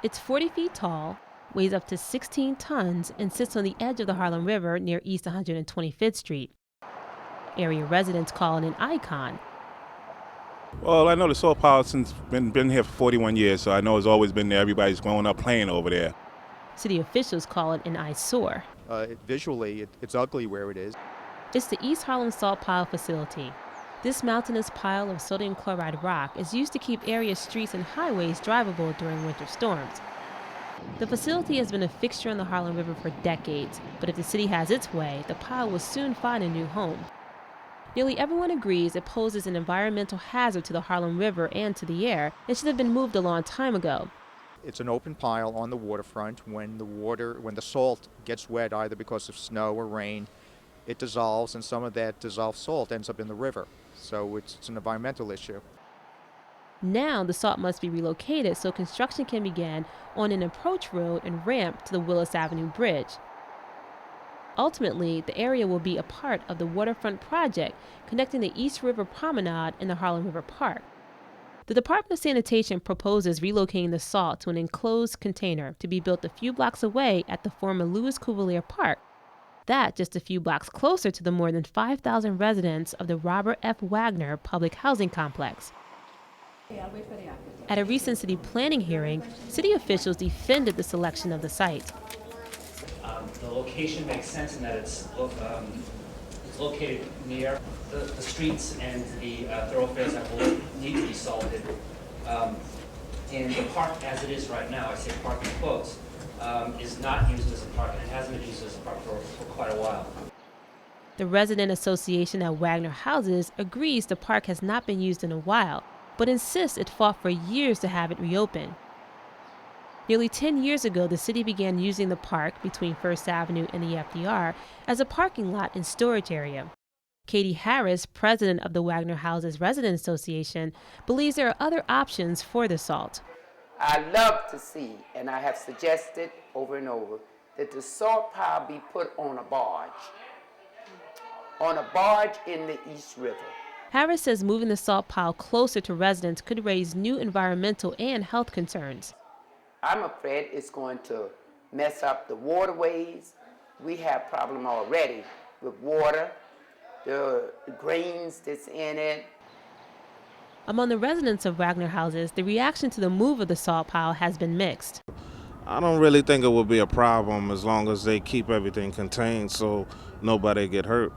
It's 40 feet tall, weighs up to 16 tons, and sits on the edge of the Harlem River near East 125th Street. Area residents call it an icon. Well, I know the solar power since been here for 41 years, so I know it's always been there. Everybody's growing up playing over there. City officials call it an eyesore. Visually, it's ugly where it is. It's the East Harlem Salt Pile Facility. This mountainous pile of sodium chloride rock is used to keep area streets and highways drivable during winter storms. The facility has been a fixture on the Harlem River for decades, but if the city has its way, the pile will soon find a new home. Nearly everyone agrees it poses an environmental hazard to the Harlem River and to the air and should have been moved a long time ago. It's an open pile on the waterfront. When the salt gets wet, either because of snow or rain, it dissolves, and some of that dissolved salt ends up in the river. So it's an environmental issue. Now the salt must be relocated so construction can begin on an approach road and ramp to the Willis Avenue Bridge. Ultimately, the area will be a part of the waterfront project connecting the East River Promenade and the Harlem River Park. The Department of Sanitation proposes relocating the salt to an enclosed container to be built a few blocks away at the former Louis Cuvelier Park. That just a few blocks closer to the more than 5,000 residents of the Robert F. Wagner Public Housing Complex. At a recent city planning hearing, city officials defended the selection of the site. The location makes sense in that it's located near the streets and the thoroughfares that will need to be salted. And the park, as it is right now, I say park in quotes, is not used as a park and hasn't been used as a park for quite a while. The resident association at Wagner Houses agrees the park has not been used in a while, but insists it fought for years to have it reopened. Nearly 10 years ago, the city began using the park between First Avenue and the FDR as a parking lot and storage area. Katie Harris, president of the Wagner Houses Resident Association, believes there are other options for the salt. I love to see, and I have suggested over and over, that the salt pile be put on a barge in the East River. Harris says moving the salt pile closer to residents could raise new environmental and health concerns. I'm afraid it's going to mess up the waterways. We have problem already with water, the greens that's in it. Among the residents of Wagner Houses, the reaction to the move of the salt pile has been mixed. I don't really think it will be a problem as long as they keep everything contained so nobody get hurt.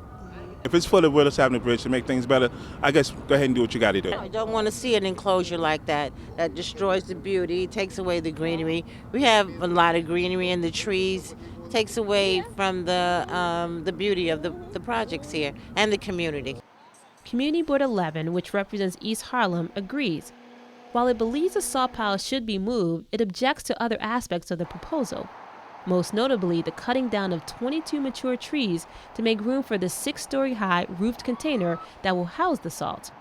If it's for the Willis Avenue Bridge to make things better, I guess go ahead and do what you got to do. I don't want to see an enclosure like that destroys the beauty, takes away the greenery. We have a lot of greenery in the trees, takes away from the beauty of the projects here and the community. Community Board 11, which represents East Harlem, agrees. While it believes the salt pile should be moved, it objects to other aspects of the proposal. Most notably, the cutting down of 22 mature trees to make room for the 6-story high roofed container that will house the salt.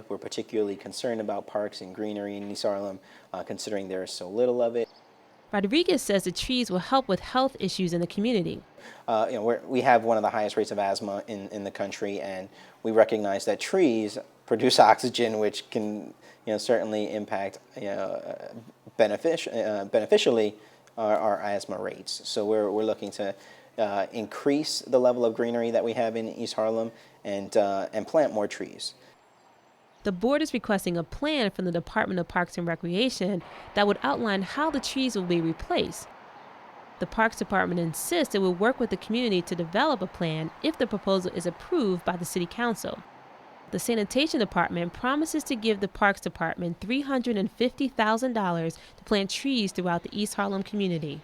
We're particularly concerned about parks and greenery in East Harlem, considering there is so little of it. Rodriguez says the trees will help with health issues in the community. We have one of the highest rates of asthma in the country, and we recognize that trees produce oxygen, which can certainly impact beneficially our asthma rates. So we're looking to increase the level of greenery that we have in East Harlem and plant more trees. The board is requesting a plan from the Department of Parks and Recreation that would outline how the trees will be replaced. The Parks Department insists it will work with the community to develop a plan if the proposal is approved by the City Council. The Sanitation Department promises to give the Parks Department $350,000 to plant trees throughout the East Harlem community.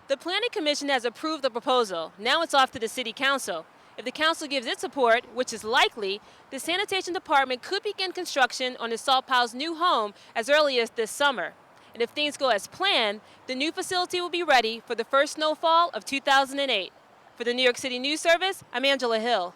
The Planning Commission has approved the proposal. Now it's off to the City Council. If the council gives its support, which is likely, the Sanitation Department could begin construction on the salt pile's new home as early as this summer. And if things go as planned, the new facility will be ready for the first snowfall of 2008. For the New York City News Service, I'm Angela Hill.